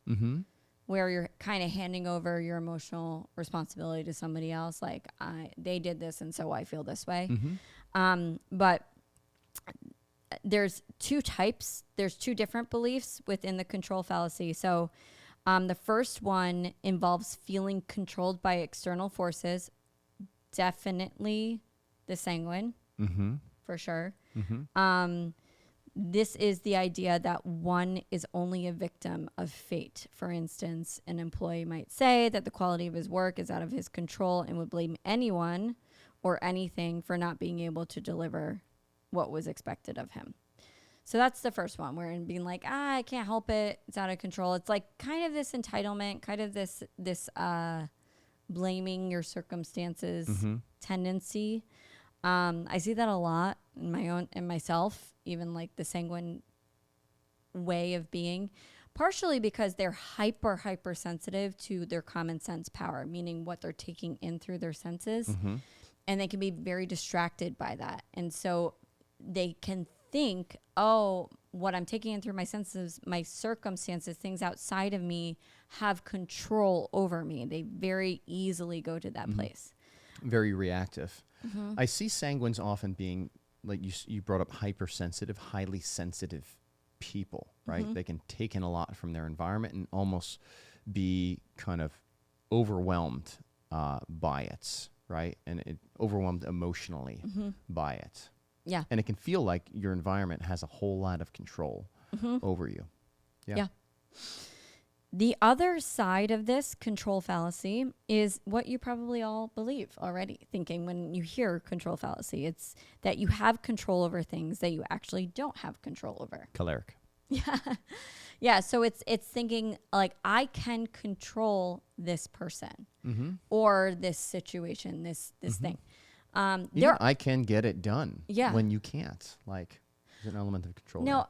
where you're kind of handing over your emotional responsibility to somebody else. Like, they did this, and so I feel this way. But there's two types. There's two different beliefs within the control fallacy. So the first one involves feeling controlled by external forces. Definitely the sanguine, for sure. This is the idea that one is only a victim of fate. For instance, an employee might say that the quality of his work is out of his control and would blame anyone or anything for not being able to deliver what was expected of him. So that's the first one, where in being like, I can't help it, it's out of control. It's like kind of this entitlement, kind of this blaming your circumstances tendency. I see that a lot in myself, even like the sanguine way of being, partially because they're hyper sensitive to their common sense power, meaning what they're taking in through their senses. And they can be very distracted by that. And so they can think, oh, what I'm taking in through my senses, my circumstances, things outside of me have control over me. They very easily go to that place. Very reactive. I see sanguines often being, like you brought up, hypersensitive, highly sensitive people, right? They can take in a lot from their environment and almost be kind of overwhelmed by it, right? And overwhelmed emotionally by it. Yeah. And it can feel like your environment has a whole lot of control over you. Yeah. The other side of this control fallacy is what you probably all believe already, thinking when you hear control fallacy. It's that you have control over things that you actually don't have control over. Choleric. Yeah. So it's thinking like, I can control this person or this situation, this thing. I can get it done. Yeah. When you can't, like, there's an element of control. No,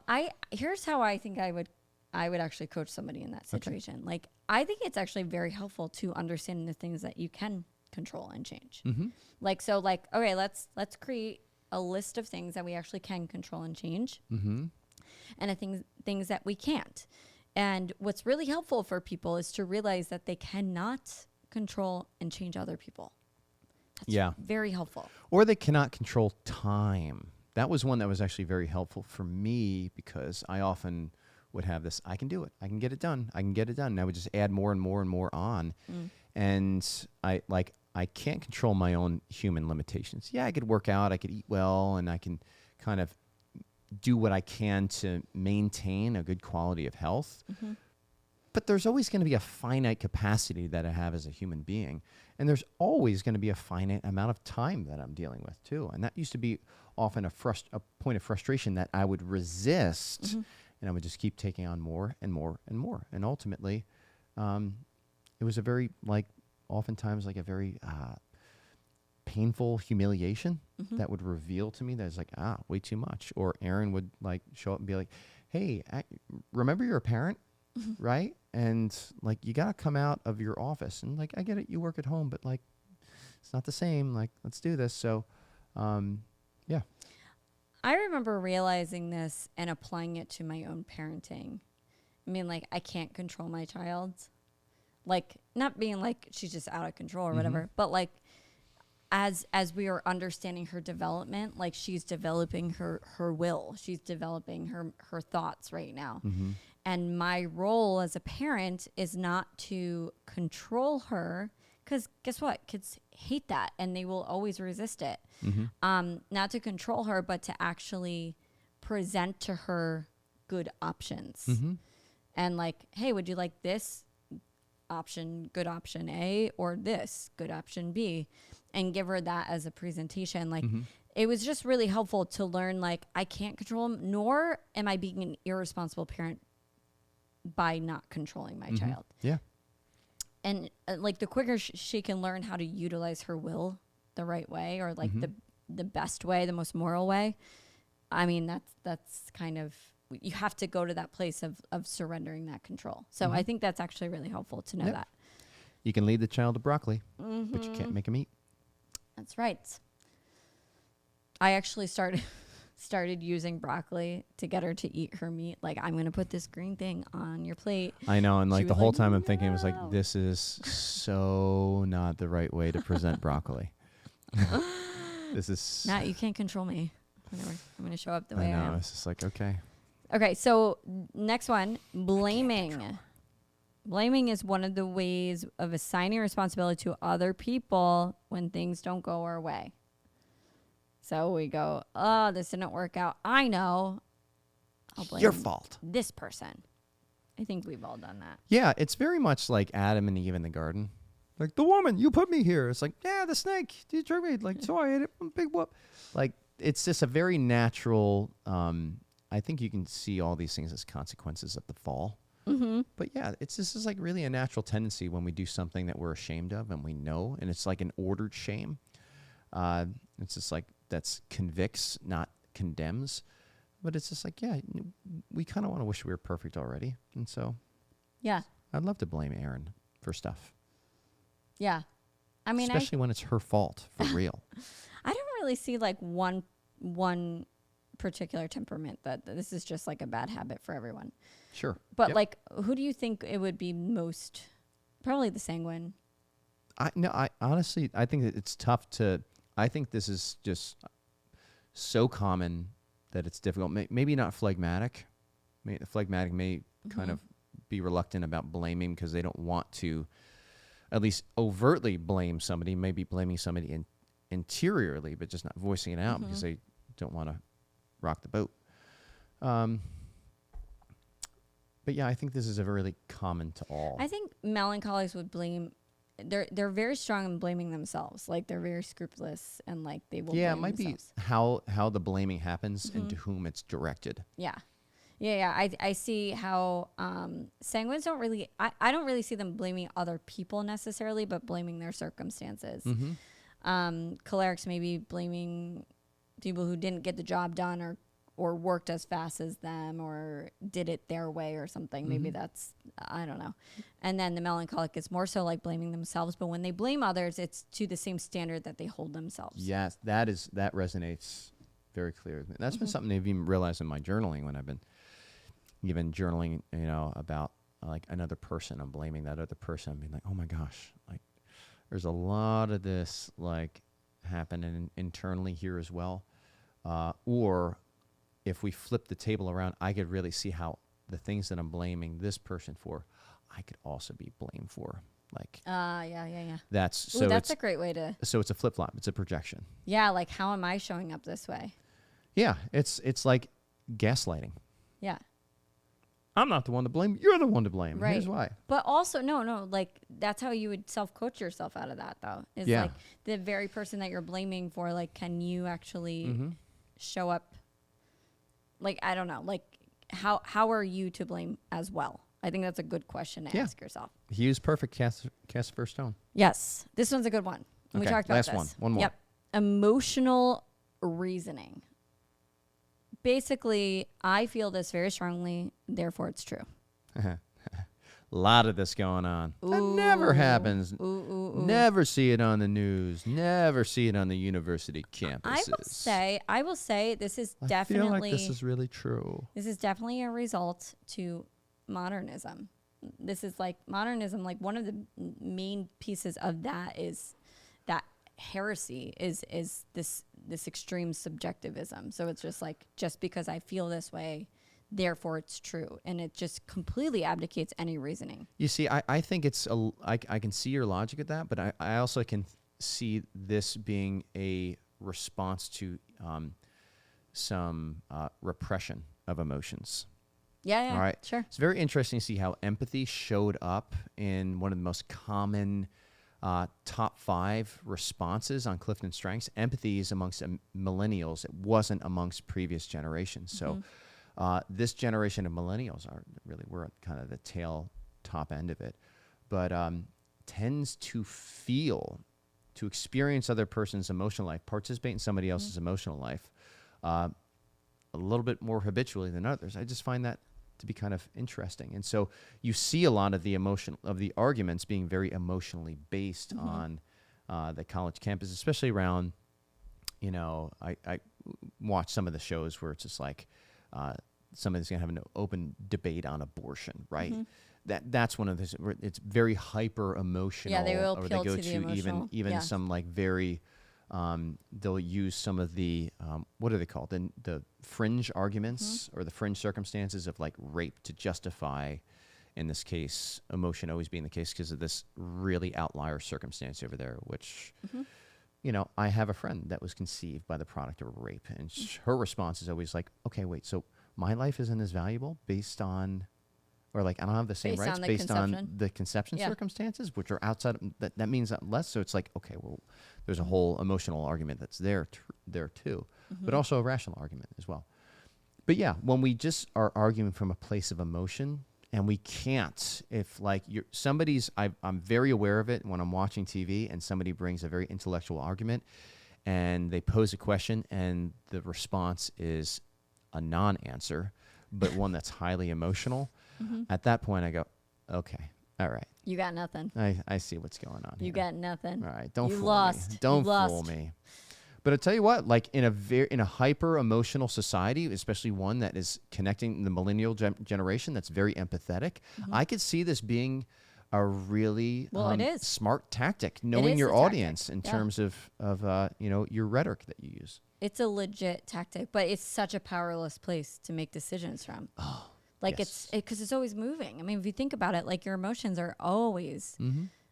here's how I think I would actually coach somebody in that situation. Okay. Like, I think it's actually very helpful to understand the things that you can control and change. Like, so like, okay, let's create a list of things that we actually can control and change, and things that we can't. And what's really helpful for people is to realize that they cannot control and change other people. That's very helpful. Or they cannot control time. That was one that was actually very helpful for me, because I often would have this, I can do it. I can get it done. I can get it done. And I would just add more and more and more on. And I can't control my own human limitations. Yeah, I could work out, I could eat well, and I can kind of do what I can to maintain a good quality of health. But there's always going to be a finite capacity that I have as a human being. And there's always going to be a finite amount of time that I'm dealing with too. And that used to be often a point of frustration that I would resist, and I would just keep taking on more and more and more. And ultimately, it was a very, oftentimes a very painful humiliation that would reveal to me that it's like, way too much. Or Aaron would show up and be like, hey, remember you're a parent, right? And you got to come out of your office. And I get it, you work at home, but it's not the same. Let's do this. So, yeah. I remember realizing this and applying it to my own parenting. I mean, I can't control my child. Not being she's just out of control or whatever, but as we are understanding her development, she's developing her will. She's developing her thoughts right now. And my role as a parent is not to control her, because guess what? Kids hate that and they will always resist it. Not to control her, but to actually present to her good options. Mm-hmm. And like, hey, would you like this option, good option A, or this, good option B? And give her that as a presentation. Like, it was just really helpful to learn, like, I can't control him, nor am I being an irresponsible parent by not controlling my child. Yeah. And like, the quicker she can learn how to utilize her will the right way, or like the best way, the most moral way, I mean, that's kind of, you have to go to that place of surrendering that control. So I think that's actually really helpful to know that. You can lead the child to broccoli, but you can't make him eat. That's right. I actually started using broccoli to get her to eat her meat. Like, I'm going to put this green thing on your plate. I know. And She like the was whole like, time I'm thinking, it was "No." like, this is so not the right way to present broccoli. This is. Matt, you can't control me. Whatever. I'm going to show up the I way I know. am. It's just like, okay. Okay, so next one, blaming. Blaming is one of the ways of assigning responsibility to other people when things don't go our way. So we go, oh, this didn't work out. I know. I'll blame Your fault. this person. I think we've all done that. Yeah, it's very much like Adam and Eve in the garden. Like, the woman, you put me here. It's like, yeah, the snake, you tricked me. Like, so I ate it. Big whoop. Like, it's just a very natural, I think you can see all these things as consequences of the fall. But yeah, this is like really a natural tendency when we do something that we're ashamed of and we know, and it's like an ordered shame. It's just like that's convicts, not condemns. But it's just like, yeah, we kind of want to wish we were perfect already. And so Yeah. I'd love to blame Erin for stuff. Yeah. I mean, especially when it's her fault for real. I don't really see like one particular temperament that this is just like a bad habit for everyone. Sure. But like, who do you think it would be most? Probably the sanguine. I honestly, I think that it's tough to, I think this is just so common that it's difficult. Maybe not phlegmatic. The phlegmatic may kind of be reluctant about blaming because they don't want to at least overtly blame somebody, maybe blaming somebody interiorly, but just not voicing it out because they don't want to rock the boat. But yeah, I think this is a really common to all. I think melancholics would blame. They're very strong in blaming themselves. Like, they're very scrupulous and like they will. Yeah, blame it might themselves. be how the blaming happens and to whom it's directed. Yeah. I see how sanguines don't really. I don't really see them blaming other people necessarily, but blaming their circumstances. Cholerics maybe blaming people who didn't get the job done or worked as fast as them or did it their way or something. Maybe that's, I don't know. And then the melancholic is more so like blaming themselves, but when they blame others, it's to the same standard that they hold themselves. Yes, that resonates very clearly. That's been something I've even realized in my journaling when I've been even journaling, about like another person. I'm blaming that other person. I'm being like, oh my gosh, like there's a lot of this like happening internally here as well. Or if we flip the table around, I could really see how the things that I'm blaming this person for, I could also be blamed for. Like, yeah. That's Ooh, so. that's a great way to. So it's a flip flop. It's a projection. Yeah, like how am I showing up this way? Yeah, it's like gaslighting. Yeah. I'm not the one to blame. You're the one to blame. Right. Here's why. But also, no, like that's how you would self-coach yourself out of that, though. Is Yeah. like the very person that you're blaming for, like, can you actually show up? Like, I don't know, like how are you to blame as well? I think that's a good question to ask yourself. He used perfect cast first stone. Yes, this one's a good one. And we Okay, talked about last this. one more. Yep, emotional reasoning. Basically, I feel this very strongly, therefore it's true. A lot of this going on. That never happens. Never see it on the news. Never see it on the university campuses. I will say this is definitely. I feel like this is really true. This is definitely a result to modernism. This is like modernism. Like one of the main pieces of that is that heresy is this extreme subjectivism. So it's just like, just because I feel this way, therefore it's true, and it just completely abdicates any reasoning. You see, I think it's I can see your logic at that, but I also can see this being a response to some repression of emotions. Yeah. All right. Sure. It's very interesting to see how empathy showed up in one of the most common top 5 responses on Clifton Strengths. Empathy is amongst millennials. It wasn't amongst previous generations. So this generation of millennials we're at kind of the top end of it, but tends to experience other person's emotional life, participate in somebody else's emotional life a little bit more habitually than others. I just find that to be kind of interesting. And so you see a lot of the arguments being very emotionally based on the college campus, especially around, I watch some of the shows where it's just like somebody's going to have an open debate on abortion, right? That's one of those, it's very hyper emotional. Yeah, they will or appeal they go to the emotional. even some like very, they'll use some of the, what are they called? The fringe arguments or the fringe circumstances of like rape to justify, in this case, emotion always being the case because of this really outlier circumstance over there, which, I have a friend that was conceived by the product of rape. And her response is always like, okay, wait, so my life isn't as valuable based on, or like I don't have the same rights based on the conception circumstances, which are outside of, that means that less. So it's like, okay, well, there's a whole emotional argument that's there too, but also a rational argument as well. But yeah, when we just are arguing from a place of emotion, and we can't, if like I'm very aware of it when I'm watching TV and somebody brings a very intellectual argument and they pose a question and the response is a non-answer, but one that's highly emotional. At that point, I go, okay, all right. You got nothing. I see what's going on here. You got nothing. All right, don't you fool lost. me. Don't you lost. fool me. But I tell you what, like in a hyper emotional society, especially one that is connecting the millennial generation that's very empathetic, I could see this being a really it is. smart tactic, knowing your audience in terms of your rhetoric that you use. It's a legit tactic, but it's such a powerless place to make decisions from. Oh. Like Yes. because it's always moving. I mean, if you think about it, like your emotions are always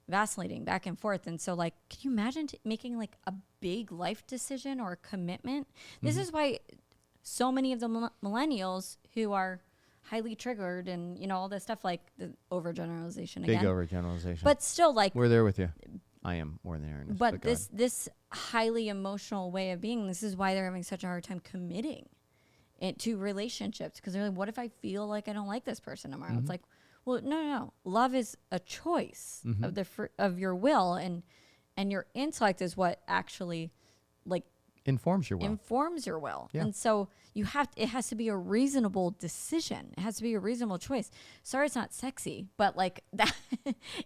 vacillating back and forth. And so like, can you imagine making like a big life decision or a commitment? This is why so many of the millennials who are highly triggered and, all this stuff, like the overgeneralization again. Big overgeneralization. But still like. We're there with you. I am more than Aaron. But this highly emotional way of being, this is why they're having such a hard time committing to relationships, because they're like, what if I feel like I don't like this person tomorrow? It's like, well, no. Love is a choice of your will, and your intellect is what actually like informs your will. Yeah. And so it has to be a reasonable decision. It has to be a reasonable choice. Sorry, it's not sexy, but like that,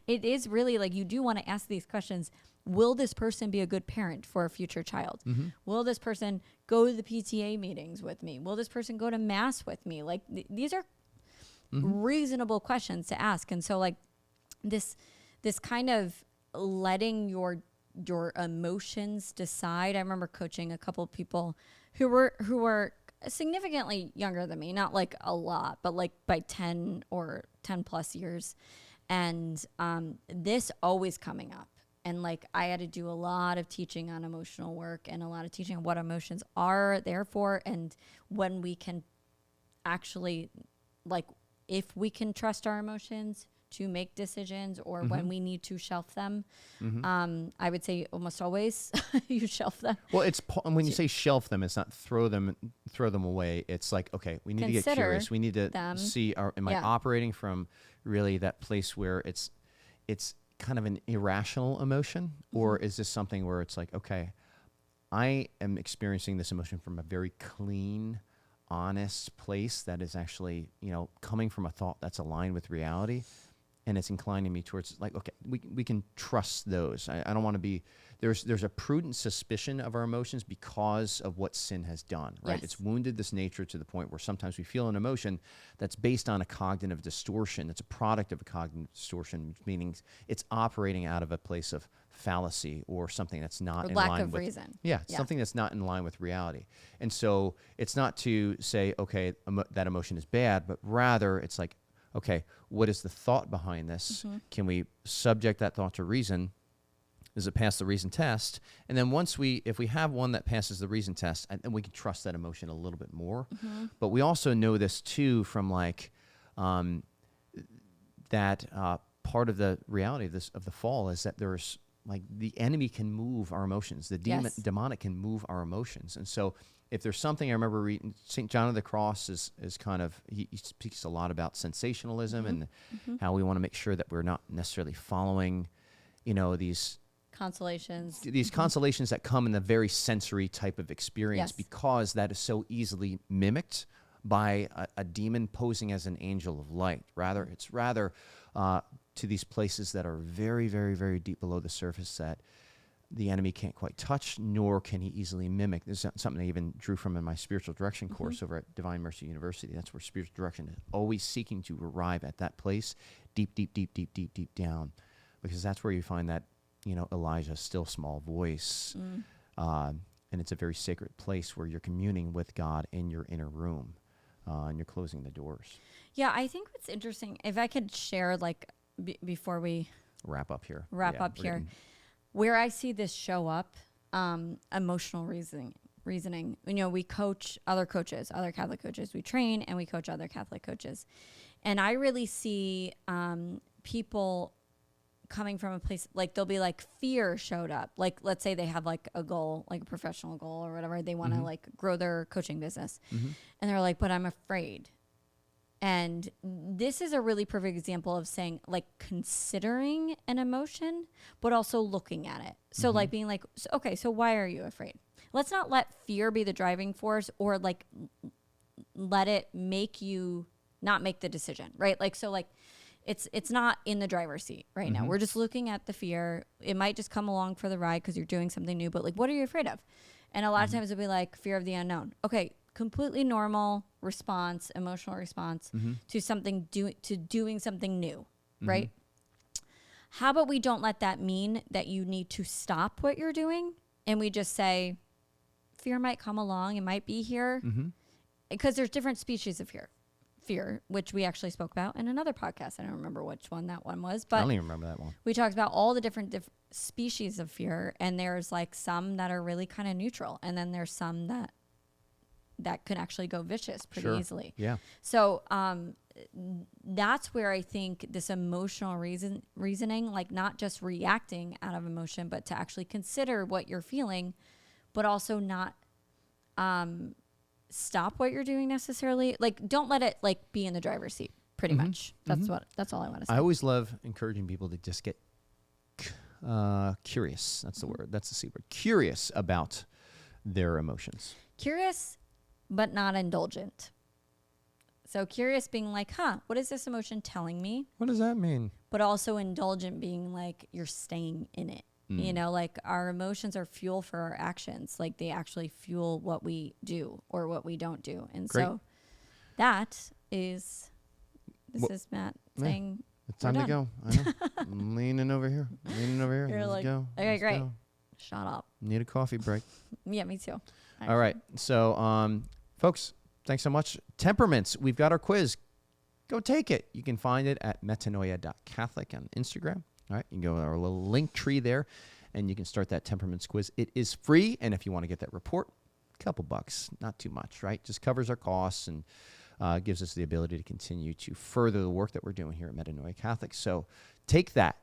it is really like you do want to ask these questions. Will this person be a good parent for a future child? Will this person go to the PTA meetings with me? Will this person go to mass with me? Like these are reasonable questions to ask. And so like this kind of letting your emotions decide. I remember coaching a couple of people who were significantly younger than me, not like a lot, but like by 10 or 10 plus years. And this always coming up. And like I had to do a lot of teaching on emotional work and a lot of teaching on what emotions are there for, and when we can actually, like, if we can trust our emotions to make decisions, or when we need to shelf them. I would say almost always you shelf them. Well, when you say shelf them, it's not throw them away. It's like, okay, we need to get curious. We need to see, am I operating from really that place where it's kind of an irrational emotion, or is this something where it's like, okay, I am experiencing this emotion from a very clean, honest place that is actually, coming from a thought that's aligned with reality, and it's inclining me towards like, okay, we can trust those. I don't want to be, there's a prudent suspicion of our emotions because of what sin has done, right? Yes. It's wounded this nature to the point where sometimes we feel an emotion that's based on a cognitive distortion. It's a product of a cognitive distortion, meaning it's operating out of a place of fallacy or something that's not in line with... lack of reason. Yeah, something that's not in line with reality. And so it's not to say, okay, that emotion is bad, but rather it's like, okay, what is the thought behind this? Can we subject that thought to reason? Does it pass the reason test? And then if we have one that passes the reason test, then we can trust that emotion a little bit more. But we also know this too from like that part of the reality of the fall is that there's like the enemy can move our emotions. The demonic can move our emotions. And so if there's something I remember reading, St. John of the Cross is kind of, he speaks a lot about sensationalism and how we want to make sure that we're not necessarily following, these consolations that come in the very sensory type of experience because that is so easily mimicked by a demon posing as an angel of light. It's rather to these places that are very, very, very deep below the surface that the enemy can't quite touch, nor can he easily mimic. This is something I even drew from in my spiritual direction course over at Divine Mercy University. That's where spiritual direction is always seeking to arrive at that place, deep, deep, deep, deep, deep, deep down, because that's where you find that, Elijah's still small voice. And it's a very sacred place where you're communing with God in your inner room, and you're closing the doors. Yeah, I think what's interesting, if I could share, like, before we wrap up here, where I see this show up, emotional reasoning. We coach other coaches, other Catholic coaches. We train and we coach other Catholic coaches. And I really see people coming from a place, like there'll be like fear showed up. Like let's say they have like a goal, like a professional goal or whatever. They want to like grow their coaching business. And they're like, but I'm afraid. And this is a really perfect example of saying, like, considering an emotion, but also looking at it. So, like, being like, okay, so why are you afraid? Let's not let fear be the driving force or, like, let it make you not make the decision, right? Like, so, like, it's not in the driver's seat right now. We're just looking at the fear. It might just come along for the ride because you're doing something new, but, like, what are you afraid of? And a lot of times it'll be, like, fear of the unknown. Okay, completely normal response, emotional response to something doing something new, right? How about we don't let that mean that you need to stop what you're doing, and we just say fear might come along, it might be here, because there's different species of fear, which we actually spoke about in another podcast. I don't remember which one that one was, but I don't even remember that one. We talked about all the different species of fear, and there's like some that are really kind of neutral, and then there's some that can actually go vicious pretty easily. Yeah. So that's where I think this emotional reasoning, like not just reacting out of emotion, but to actually consider what you're feeling, but also not stop what you're doing necessarily. Like don't let it like be in the driver's seat. Pretty much. That's all I want to say. I always love encouraging people to just get curious. That's the word. That's the C word. Curious about their emotions. Curious, but not indulgent. So curious being like, what is this emotion telling me? What does that mean? But also indulgent being like, you're staying in it. Like our emotions are fuel for our actions. Like they actually fuel what we do or what we don't do. And so that is, this is Matt saying, it's time to go. I know. I'm leaning over here. You're Let's like, go. Okay, Let's great. go. Shut up. Need a coffee break. Yeah, me too. All right. So, folks, thanks so much. Temperaments. We've got our quiz. Go take it. You can find it at metanoia.catholic on Instagram. All right. You can go to our little link tree there, and you can start that temperaments quiz. It is free, and if you want to get that report, a couple bucks, not too much, right? Just covers our costs and gives us the ability to continue to further the work that we're doing here at Metanoia Catholic. So take that.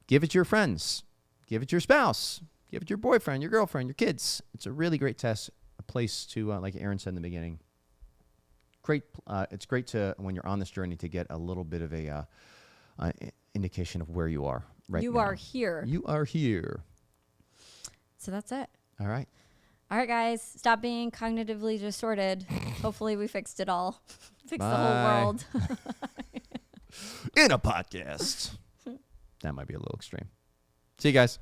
Give it to your friends. Give it to your spouse. Give it to your boyfriend, your girlfriend, your kids. It's a really great test, a place to, like Aaron said in the beginning, it's great to, when you're on this journey, to get a little bit of a indication of where you are right now. You are here. You are here. So that's it. All right. All right, guys. Stop being cognitively distorted. Hopefully we fixed it all. Fixed the whole world. In a podcast. That might be a little extreme. See you guys.